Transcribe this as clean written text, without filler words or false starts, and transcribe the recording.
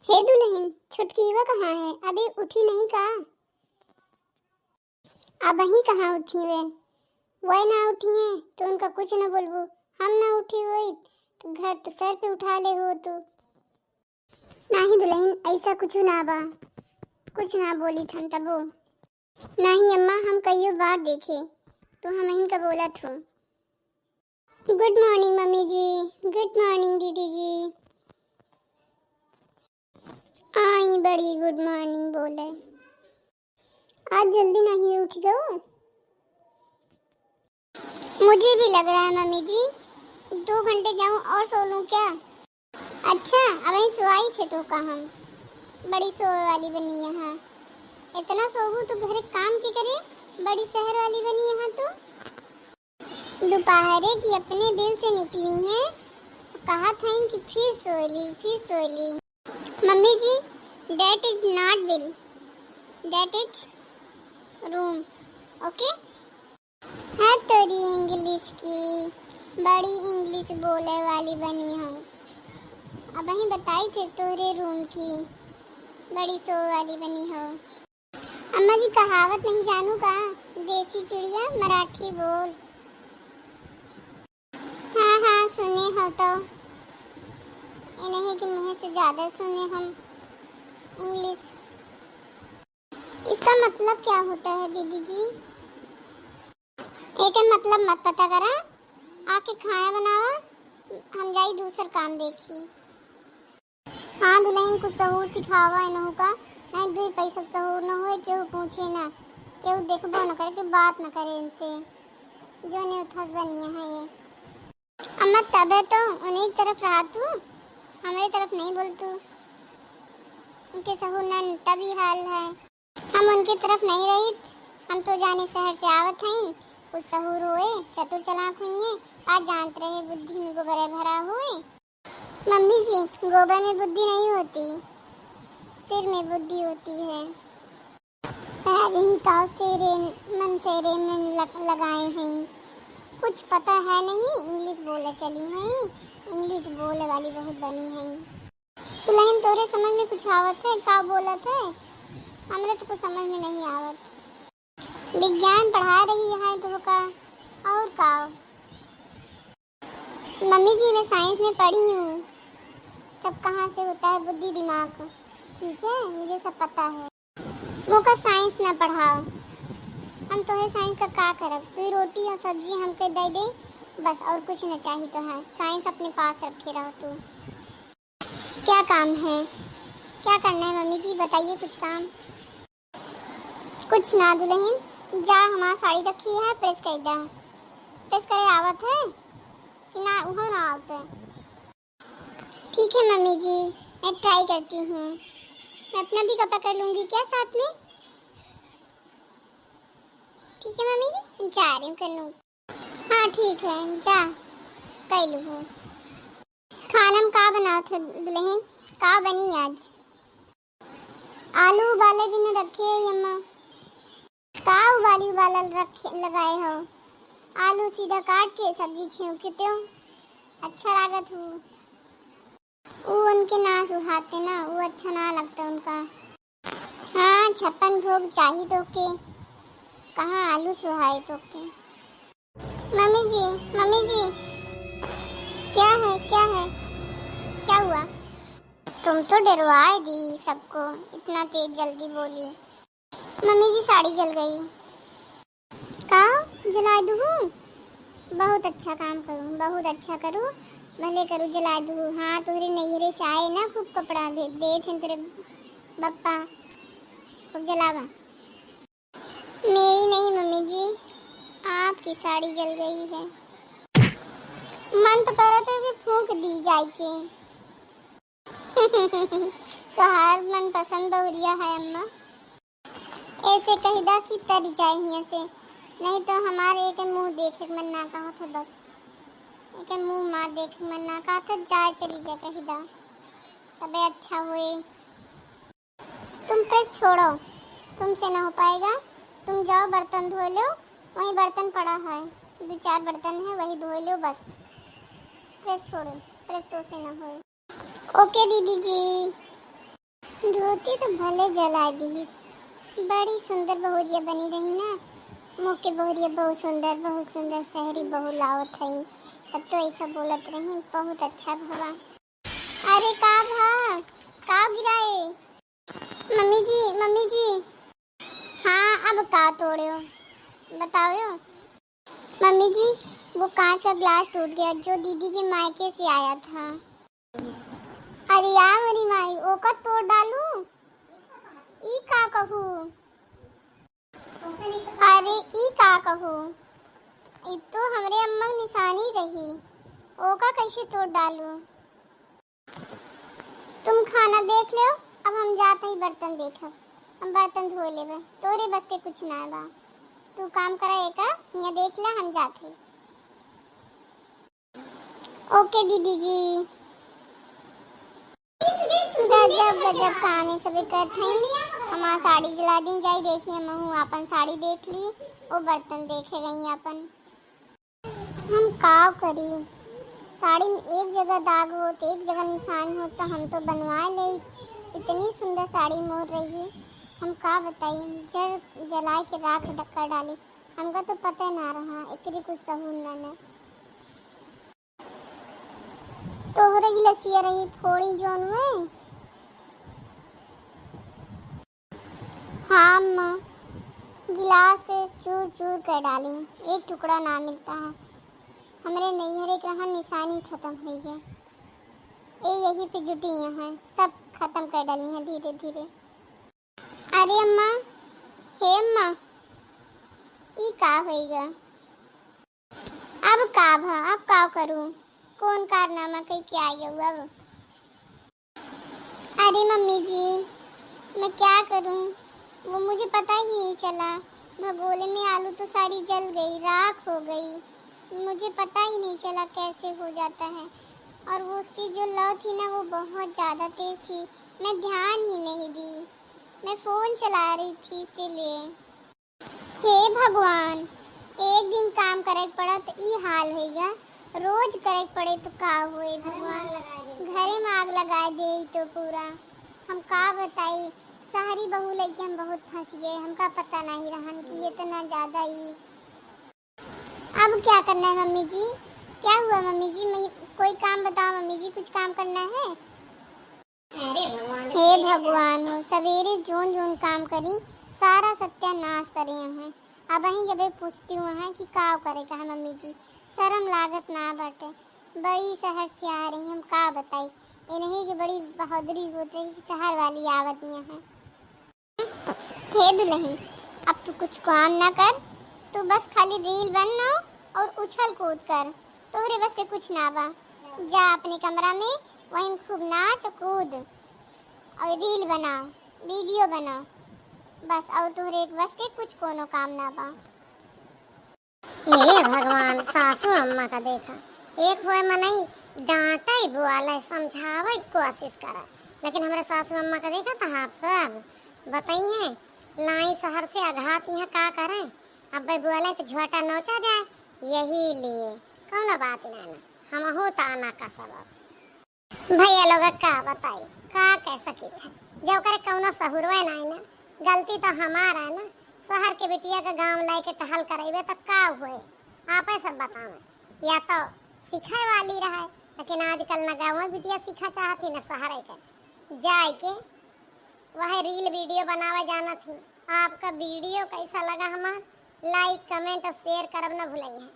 हे दुल्हन, छुटकीवा कहाँ है? अभी उठी नहीं का? अब ही कहाँ उठी वे? वही ना उठी है तो उनका कुछ न बोलबू। हम ना उठी हुई तो घर तो सर पे उठा ले हो तो। नहीं दुल्हन, ऐसा कुछ ना बा। कुछ ना बोली थन तबो। नहीं अम्मा, हम कईयों बार देखे तो हम इनका बोला थो। गुड मॉर्निंग मम्मी जी। गुड मॉर्निंग दीदी जी। आई बड़ी गुड मॉर्निंग बोले। आज जल्दी नहीं उठ गए? मुझे भी लग रहा है मम्मी जी, 2 घंटे जाऊं और सो लूं क्या? अच्छा, अब ही सोई थे तो का हम बड़ी सोए वाली बनी यहाँ। इतना सोऊं तो घर काम की करे? बड़ी शहर वाली बनी यहाँ तो। दोपहरे की अपने बिल से निकली हैं, कहा था कि फिर सो ली। Mummy ji, that is not bill, that is room, okay? है तेरी इंग्लिश की, बड़ी इंग्लिश बोले वाली बनी हूँ। अब ही बताई थे तोरे रूम की, बड़ी सो वाली बनी हो। अम्मा जी कहावत नहीं जानू का? देसी चिड़िया मराठी बोल। हाँ हाँ सुने हो तो। इन्हीं के मुँह से ज्यादा सुने हम इंग्लिश। इसका मतलब क्या होता है दीदी जी? एक मतलब मत पता करा, आके खाना बनावा, हम जाई दूसर काम देखी। हाँ दुल्हन, कुछ सहूर सिखावा इनहू का, नहीं 2 पैसा सहूर न होए, केहू पूछे ना, केहू देखबो न करे, के बात न करे इनसे, जो ने उथस बनिया है ये। अम्मा तब है तो उन्हीं की तरफ रहा तू, हमारी तरफ नहीं बोल तू। उनके सहूर न तभी हाल है, हम उनकी तरफ नहीं रही। हम तो जाने शहर से आवत हैं, कुछ सहूर हुए, चतुर चालाक हुई, आज जानते रहे बुद्धि में गोबर भरा हुए। मम्मी जी, गोबर में बुद्धि नहीं होती, सिर में बुद्धि होती है। पैर ही ताव सेरे मन सेरे में लगाए हैं, कुछ पता है नहीं, इंग्लिश बोले चली हैं, इंग्लिश बोले वाली बहुत बनी हैं। तो लेकिन तोरे समझ में कुछ आवत है? का बोलत है? हमरे तो कुछ समझ में नहीं आवत। विज्ञान पढ़ा रही है तो का और का? मम्मी जी मैं साइंस में पढ़ी हूँ, सब कहाँ से होता है बुद्धि दिमाग, ठीक है, मुझे सब पता है। वो का साइंस ना पढ़ाओ, हम तो है साइंस का का करब? तू रोटी और सब्जी हमके दे दे बस, और कुछ न चाहिए तो है। साइंस अपने पास रखे रहो तू। क्या काम है? क्या करना है मम्मी जी, बताइए कुछ काम। कुछ ना दुल्हन, जा हमारा साड़ी रखी है, प्रेस कर दा। प्रेस करे आवत है कि ना? उहो ना आवत है। ठीक है मम्मी जी, मैं ट्राई करती हूँ। मैं अपना भी कपड़ा कर लूँगी क्या साथ में? ठीक है मम्मी जी, जा रही हूँ कर लूँगी। हाँ ठीक है, जा कर लूँ। खाना में का बनाओ थे दुल्हन? का बनी आज? आलू उबाले भी न रखे है अम्मा। का उबालल रखे लगाए हो? आलू सीधा काट के सब्जी छेंकते हो, अच्छा लागत हो। वो उनके ना सुहाते ना, वो अच्छा ना लगता उनका। हाँ 56 भोग चाहिए तो के, कहाँ आलू सुहाए तो के। मम्मी जी क्या है क्या है? क्या हुआ? तुम तो डरवाए दी सबको, इतना तेज जल्दी बोली। मम्मी जी साड़ी जल गई। का जला दूँ? बहुत अच्छा काम करूँ, बहुत अच्छा करूँ, भले करूँ, जला दूँ। हाँ तुहरे नैहरे से आए ना, खूब कपड़ा दे थे तेरे बप्पा, खूब जलावा। मेरी नहीं मम्मी जी, आपकी साड़ी जल गई है। मन तो कर रहा था कि फूंक दी जाए के। तोहार मन पसंद बहुरिया है अम्मा, ऐसे कहिदा कि तर जाए यहाँ से, नहीं तो हमारे एक मुंह देखे मन ना कहा था, बस एक मुंह माँ देखे मन ना कहा था, जाए चली जा कहिदा, तबे अच्छा हुए। तुम प्रेस छोड़ो, तुमसे ना हो पाएगा, तुम जाओ बर्तन धो लो, वही बर्तन पड़ा है, 2-4 बर्तन है वही धो लो बस। प्रेस छोड़ो, प्रेस तो से ना हो। ओके दीदी जी। धोती तो भले जला दी। बड़ी सुंदर बहुरिया बनी रही ना। मुके बहुरिया बहुत सुंदर शहरी बहू लावत है। तब तो ऐसा बोलत रही बहुत अच्छा भवा। अरे का गिराए? मम्मी जी। हाँ अब का तोड़े हो बताओ। मम्मी जी वो कांच का ग्लास टूट गया जो दीदी के मायके से आया था। अरे यार मेरी माई ओका तोड़ डालू ई का कहूँ। अरे ई का कहूँ ई तो हमरे अम्मा की निशानी रही। ओका कैसे तोड़ डालू। तुम खाना देख लो अब हम जाते ही बर्तन देखब। हम बर्तन धो लेबे तोरे बस के कुछ ना बा। तू काम करा एका यहाँ देख ले हम जाते। ओके दीदी जी। गजब काम है सभी कर हमारा साड़ी जला दिन जाई देखिए हम अपन साड़ी देख ली वो बर्तन देखे गई अपन। हम का करी साड़ी में एक जगह दाग हो तो एक जगह निशान हो तो हम तो बनवा ले। इतनी सुंदर साड़ी मोड़ रही हम का बताइए जड़ जला के राख डक्कर डाली। हमका तो पता ना रहा एकरी कुछ सहूल ना तोहरे गिलसिया रही फोड़ी जोन में। हाँ अम्मा गिलास के चूर चूर कर डाली एक टुकड़ा ना मिलता है। हमरे नैहर एक रहा निशानी खत्म हो गया। यही पे जुटी हैं सब खत्म कर डाली हैं धीरे धीरे। अरे अम्मा हे अम्मा ई का होएगा अब का करूं कौन कारनामा कहीं क्या आ गया अब। अरे मम्मी जी मैं क्या करूं वो मुझे पता ही नहीं चला। भगोले में आलू तो सारी जल गई राख हो गई। मुझे पता ही नहीं चला कैसे हो जाता है। और वो उसकी जो लौ थी ना वो बहुत ज़्यादा तेज थी। मैं ध्यान ही नहीं दी मैं फ़ोन चला रही थी इसीलिए। हे भगवान एक दिन काम करे पड़ा तो ई हाल होएगा। रोज करे पड़े तो का होए भगवान। घरे में आग लगा दे तो पूरा हम का बताई। शहरी बहू लेके हम बहुत फंस गए। हमका पता नहीं रहन कि इतना ज़्यादा ही। अब क्या करना है मम्मी जी क्या हुआ मम्मी जी मैं कोई काम बताओ मम्मी जी कुछ काम करना है। हे भगवान हो सवेरे जोन जोन काम करी सारा सत्यानाश करे हैं। अब अहीं जब पूछती हूँ है कि का करे का है मम्मी जी शर्म लागत ना बाटे। बड़ी शहर से आ रही हम का बताई इन्हीं की बड़ी बहादुरी होती है शहर वाली आवत में है। हे दुल्हन अब तू कुछ काम ना कर तू बस खाली रील बनना और उछल कूद कर। तोहरे बस के कुछ ना बा। जा अपने कमरा में वहीं खूब नाच कूद और रील बना वीडियो बना बस और तोहरे बस के कुछ कोनो काम ना बा। हे भगवान सासू अम्मा का देखा एक होए मनई डांटा ही बुआला समझावे कोशिश करा लेकिन हमारे सासू अम्मा का देखा था आप सब बताइए लाई शहर से आघात यहाँ का करें। अब भाई बुआला तो झोटा नोचा जाए यही लिए कौन बात नहीं हम हो ताना का सबब भैया लोग का बताई का कह सकी था जो करे कौन सहूरवे नहीं ना गलती तो हमारा है ना। शहर के बिटिया का गांव लाई के टहल करेबे तो का हुए आप सब बताओ या तो सिखाए वाली रहा लेकिन आजकल न गाँव में बिटिया सीखा चाहती न शहर के जाए के वह रील वीडियो बनावे जाना थी। आपका वीडियो कैसा लगा हमारा लाइक कमेंट और शेयर करब न भूलेंगे।